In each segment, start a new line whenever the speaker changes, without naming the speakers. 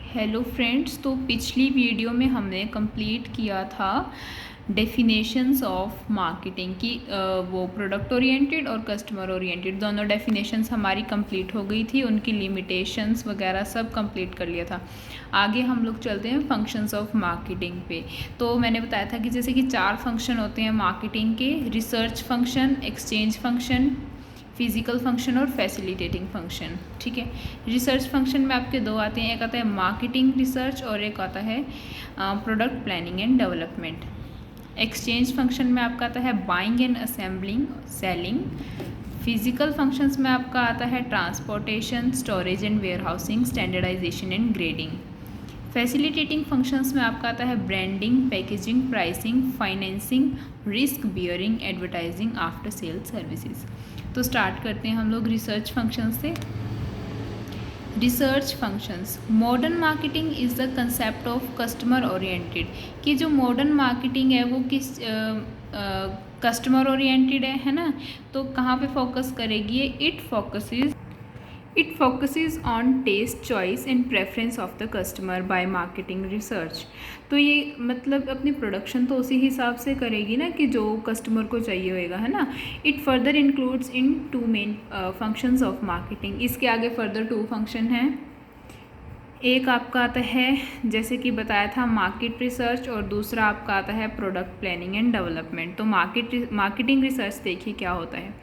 Hello friends, तो पिछली video में हमने कंप्लीट किया था डेफिनेशंस ऑफ मार्केटिंग की। वो प्रोडक्ट ओरिएंटेड और कस्टमर ओरिएंटेड दोनों डेफिनेशंस हमारी कंप्लीट हो गई थी, उनकी लिमिटेशंस वगैरह सब कंप्लीट कर लिया था। आगे हम लोग चलते हैं फंक्शंस ऑफ मार्केटिंग पे। तो मैंने बताया था कि जैसे कि 4 फंक्शन होते हैं मार्केटिंग के: research function, exchange function, physical function और फैसिलिटेटिंग फंक्शन। ठीक है, रिसर्च फंक्शन में आपके 2 आते हैं, एक आता है मार्केटिंग रिसर्च और एक आता है product planning and development. Exchange function में आपका आता है buying and assembling, selling. Physical functions में आपका आता है transportation, storage and warehousing, standardisation and grading. Facilitating functions में आपका आता है branding, packaging, pricing, financing, risk bearing, advertising, after sale services. तो स्टार्ट करते हैं हम लोग रिसर्च फंक्शन से। Research functions, modern marketing is the concept of customer oriented. कि जो मॉडर्न मार्केटिंग है वो किस कस्टमर ओरिएंटेड है ना। तो कहाँ पे फोकस करेगी? It focuses on taste, choice and preference of the customer by marketing research। तो ये मतलब अपनी प्रोडक्शन तो उसी हिसाब से करेगी ना कि जो कस्टमर को चाहिए होएगा, है ना। It further includes in 2 main functions of marketing. इसके आगे फर्दर 2 फंक्शन हैं। एक आपका आता है जैसे कि बताया था मार्केट रिसर्च, और दूसरा आपका आता है प्रोडक्ट प्लानिंग एंड डेवलपमेंट। तो मार्केटिंग रिसर्च देखिए क्या होता है।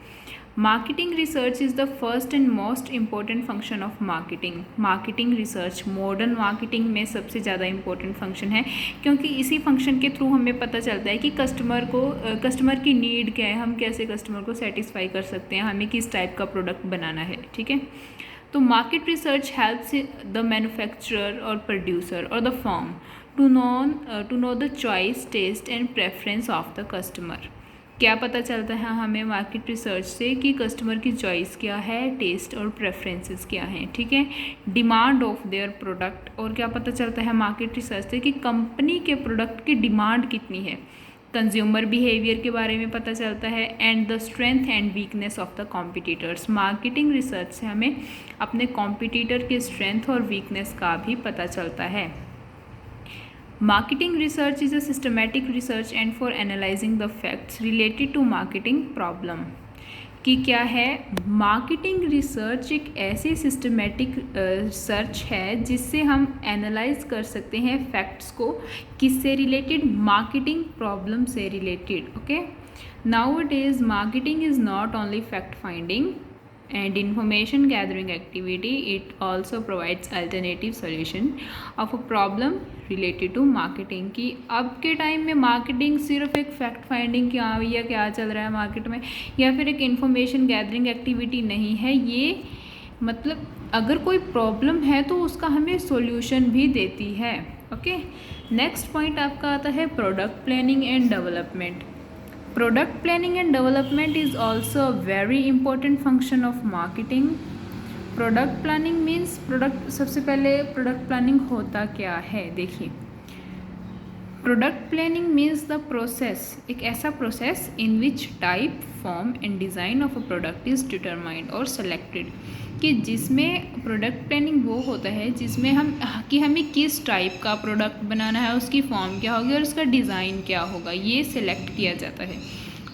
Marketing research is the first and most important function of marketing. Marketing research modern marketing में सबसे ज़्यादा इम्पोर्टेंट फंक्शन है, क्योंकि इसी फंक्शन के थ्रू हमें पता चलता है कि कस्टमर की नीड क्या है, हम कैसे कस्टमर को सेटिस्फाई कर सकते हैं, हमें किस टाइप का प्रोडक्ट बनाना है। ठीक है, तो market research helps the manufacturer और प्रोड्यूसर और the firm to know the choice, taste and preference of the customer. क्या पता चलता है हमें मार्केट रिसर्च से कि कस्टमर की चॉइस क्या है, टेस्ट और प्रेफरेंसेस क्या हैं। ठीक है, डिमांड ऑफ देयर प्रोडक्ट, और क्या पता चलता है मार्केट रिसर्च से कि कंपनी के प्रोडक्ट की डिमांड कितनी है। कंज्यूमर बिहेवियर के बारे में पता चलता है, and the strength and weakness of the competitors. Marketing research से हमें अपने कॉम्पिटिटर के स्ट्रेंथ और वीकनेस का भी पता चलता है। Marketing research is a systematic research and for analyzing the facts related to marketing problem। कि क्या है? मार्केटिंग रिसर्च एक ऐसी सिस्टमेटिक रिसर्च है जिससे हम एनालाइज कर सकते हैं फैक्ट्स को, किससे रिलेटेड? मार्केटिंग प्रॉब्लम से related. Okay, nowadays marketing is not only fact finding and information gathering activity, it also provides alternative solution of a problem related to marketing। कि अब के टाइम में मार्केटिंग सिर्फ एक फैक्ट फाइंडिंग कि हाँ भैया क्या चल रहा है मार्केट में, या फिर एक इन्फॉर्मेशन गैदरिंग एक्टिविटी नहीं है। ये मतलब अगर कोई प्रॉब्लम है तो उसका हमें सॉल्यूशन भी देती है। ओके, नेक्स्ट पॉइंट आपका आता है product planning and development. Product planning and development is also a very important function of marketing। Product planning means सबसे पहले product planning होता क्या है देखिए। Product planning means the process, एक ऐसा process in which type, form and design of a product is determined or selected। कि जिसमें प्रोडक्ट प्लानिंग वो होता है जिसमें हमें किस टाइप का प्रोडक्ट बनाना है, उसकी फॉर्म क्या होगी और उसका डिज़ाइन क्या होगा, ये सिलेक्ट किया जाता है।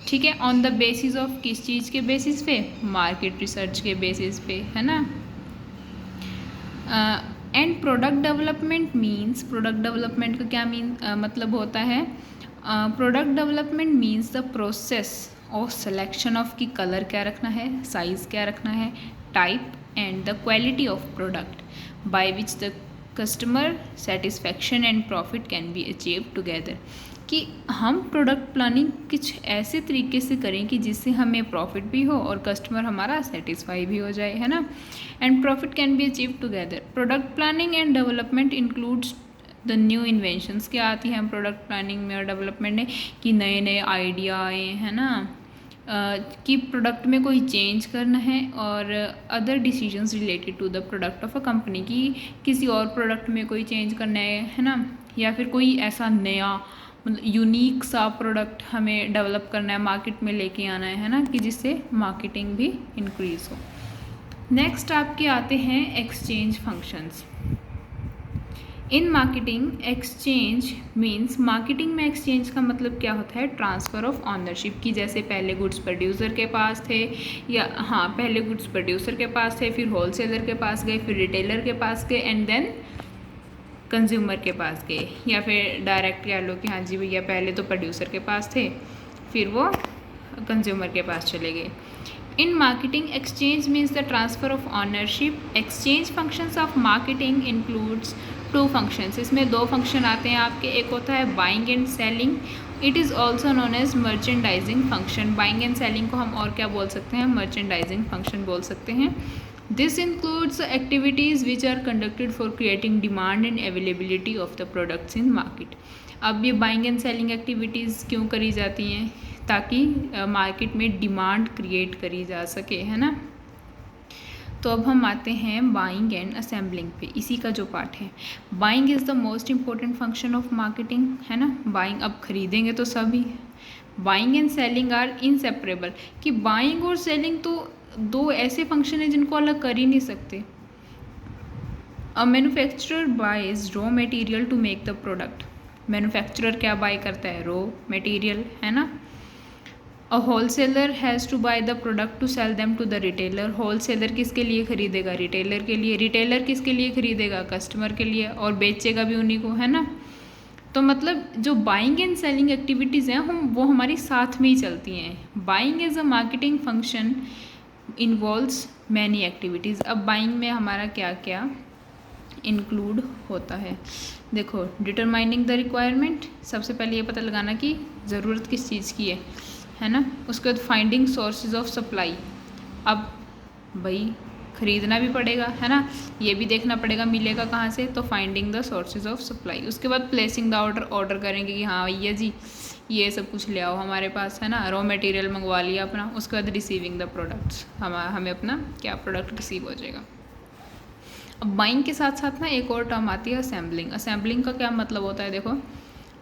ठीक है, ऑन द बेसिस ऑफ किस चीज़ के बेसिस पे? मार्केट रिसर्च के बेसिस पे, है ना। And product development means, product development का क्या मतलब होता है? Product development means the process of selection of की कलर क्या रखना है, साइज़ क्या रखना है, type and the quality of product by which the customer satisfaction and profit can be achieve together. कि हम प्रोडक्ट प्लानिंग कुछ ऐसे तरीके से करें कि जिससे हमें प्रॉफिट भी हो और कस्टमर हमारा सेटिस्फाई भी हो जाए, है ना। And profit can be achieve together. Product planning and development includes the new inventions. क्या आती हैं प्रोडक्ट प्लानिंग में और डेवलपमेंट में? कि नए नए आइडिया आए, है ना, कि प्रोडक्ट में कोई चेंज करना है, और other decisions related to the product of a company, की किसी और प्रोडक्ट में कोई चेंज करना है ना, या फिर कोई ऐसा नया मतलब यूनिक सा प्रोडक्ट हमें डेवलप करना है, मार्केट में लेके आना है ना, कि जिससे मार्केटिंग भी इंक्रीज़ हो। नेक्स्ट आपके आते हैं एक्सचेंज फंक्शंस। इन मार्केटिंग एक्सचेंज मीन्स, मार्केटिंग में एक्सचेंज का मतलब क्या होता है, ट्रांसफ़र ऑफ ऑनरशिप की। जैसे पहले गुड्स प्रोड्यूसर के पास थे, या हाँ पहले गुड्स प्रोड्यूसर के पास थे, फिर होलसेलर के पास गए, फिर रिटेलर के पास गए, एंड देन कंज्यूमर के पास गए। या फिर डायरेक्ट कह लो कि हाँ जी भैया पहले तो प्रोड्यूसर के पास थे, फिर वो कंज्यूमर के पास चले गए। In marketing exchange means the transfer of ownership. Exchange functions of marketing includes 2 functions. इसमें 2 फंक्शन आते हैं आपके। एक होता है buying and selling, it is also known as merchandising function. Buying and selling को हम और क्या बोल सकते हैं, मर्चेंडाइजिंग फंक्शन बोल सकते हैं। This includes activities which are conducted for creating demand and availability of the products in market. अब ये बाइंग एंड सेलिंग एक्टिविटीज़ क्यों करी जाती हैं, ताकि मार्केट में डिमांड क्रिएट करी जा सके, है ना। तो अब हम आते हैं बाइंग एंड असेंबलिंग पे, इसी का जो पार्ट है। Buying is the most important function of marketing, है ना। बाइंग, अब खरीदेंगे तो सभी। Buying and selling are inseparable, कि बाइंग और सेलिंग तो 2 ऐसे फंक्शन है जिनको अलग कर ही नहीं सकते। A manufacturer buys raw material to make the product. Manufacturer क्या बाय करता है, रॉ मटेरियल, है ना। A wholesaler has to buy the product to sell them to the retailer. Wholesaler किसके लिए खरीदेगा, रिटेलर के लिए। रिटेलर किसके लिए खरीदेगा, कस्टमर के लिए, और बेचेगा भी उन्हीं को, है ना। तो मतलब जो बाइंग एंड सेलिंग एक्टिविटीज़ हैं वो हमारी साथ में ही चलती हैं। Buying as a marketing function involves many activities. अब बाइंग में हमारा क्या क्या इंक्लूड होता है, देखो। डिटरमाइनिंग द रिक्वायरमेंट, सबसे पहले ये पता लगाना कि ज़रूरत किस चीज़ की है ना। उसके बाद फाइंडिंग सोर्सेज ऑफ सप्लाई। अब भाई ख़रीदना भी पड़ेगा, है ना, ये भी देखना पड़ेगा मिलेगा कहाँ से, तो finding the sources of supply. उसके बाद प्लेसिंग द ऑर्डर करेंगे कि हाँ भैया जी ये सब कुछ ले आओ हमारे पास, है ना। रॉ मटेरियल मंगवा लिया अपना। उसके बाद रिसीविंग द प्रोडक्ट्स, हमें अपना क्या प्रोडक्ट रिसीव हो जाएगा। अब बाइंग के साथ साथ ना एक और टर्म आती है असेंबलिंग। असेंबलिंग का क्या मतलब होता है, देखो।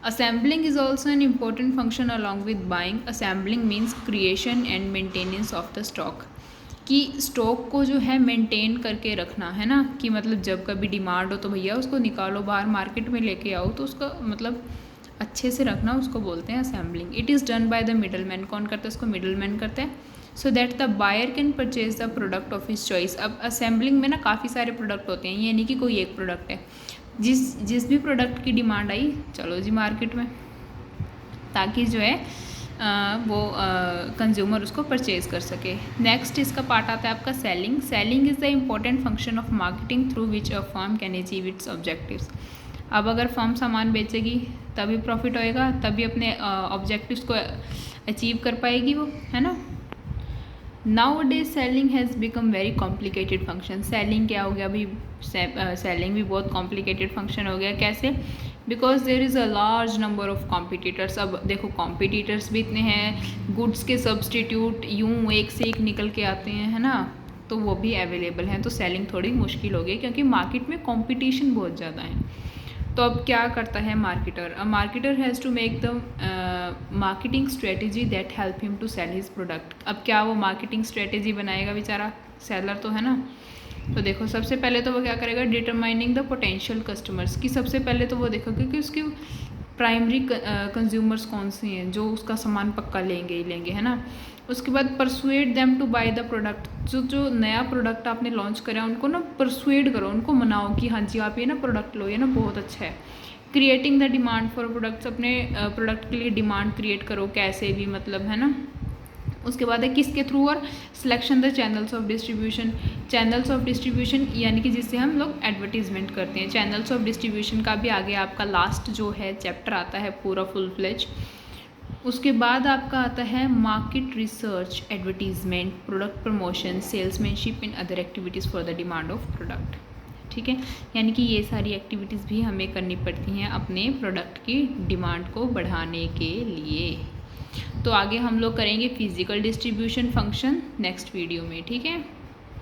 Assembling is also an important function along with buying. Assembling means creation and maintenance of the stock, कि स्टॉक को जो है मेंटेन करके रखना, है ना। कि मतलब जब कभी डिमांड हो तो भैया उसको निकालो बाहर मार्केट में लेके आओ, तो उसका मतलब अच्छे से रखना, उसको बोलते हैं assembling. It is done by the middle man. कौन करता है, उसको मिडल मैन करता है। So that the buyer can purchase the product of his choice. अब असेंबलिंग में ना काफ़ी सारे प्रोडक्ट होते हैं, ये नहीं कि कोई एक प्रोडक्ट है। जिस भी प्रोडक्ट की डिमांड आई, चलो जी मार्केट में, ताकि जो है वो कंज्यूमर उसको परचेज कर सके। नेक्स्ट इसका पार्ट आता है आपका selling. Selling is the important function of marketing through which a firm can achieve it's objectives. अब अगर फर्म सामान बेचेगी तभी प्रॉफिट होएगा, तभी अपने ऑब्जेक्टिव्स को अचीव कर पाएगी वो, है ना। Now days selling has become very complicated function. Selling क्या हो गया अभी, सेलिंग भी बहुत कॉम्प्लिकेटेड फंक्शन हो गया। कैसे, because there is a large number of competitors. अब देखो कॉम्पिटिटर्स भी इतने हैं, गुड्स के सब्सटीट्यूट यूँ एक से एक निकल के आते हैं, है ना, तो वो भी अवेलेबल हैं। तो सेलिंग थोड़ी मुश्किल हो गई, क्योंकि मार्केट में कॉम्पिटिशन बहुत ज़्यादा है। तो अब क्या करता है marketer, a marketer has to make the marketing strategy that help him to sell his product. अब क्या वो मार्केटिंग स्ट्रेटेजी बनाएगा बेचारा, सेलर तो, है ना। तो देखो सबसे पहले तो वो क्या करेगा, डिटरमाइनिंग द पोटेंशियल कस्टमर्स, की सबसे पहले तो वो देखेगा कि उसकी प्राइमरी कंज्यूमर्स कौन से हैं जो उसका सामान पक्का लेंगे ही लेंगे, है ना। उसके बाद persuade them to buy the product. जो नया प्रोडक्ट आपने लॉन्च करा उनको ना परसुएड करो, उनको मनाओ कि हाँ जी आप ये ना प्रोडक्ट लो, ये ना बहुत अच्छा है। Creating the demand for products, अपने प्रोडक्ट के लिए डिमांड क्रिएट करो कैसे भी, मतलब, है ना। उसके बाद है किसके थ्रू, और selection the channels of distribution. Channels of distribution यानी कि जिससे हम लोग एडवर्टीजमेंट करते हैं। चैनल्स ऑफ डिस्ट्रीब्यूशन का भी आगे आपका लास्ट जो है चैप्टर आता है पूरा फुल फ्लेज। उसके बाद आपका आता है market research, advertisement, product promotion, salesmanship in other activities for the demand of product. ठीक है, यानी कि ये सारी एक्टिविटीज़ भी हमें करनी पड़ती हैं अपने प्रोडक्ट की डिमांड को बढ़ाने के लिए। तो आगे हम लोग करेंगे physical distribution function next video में, ठीक है।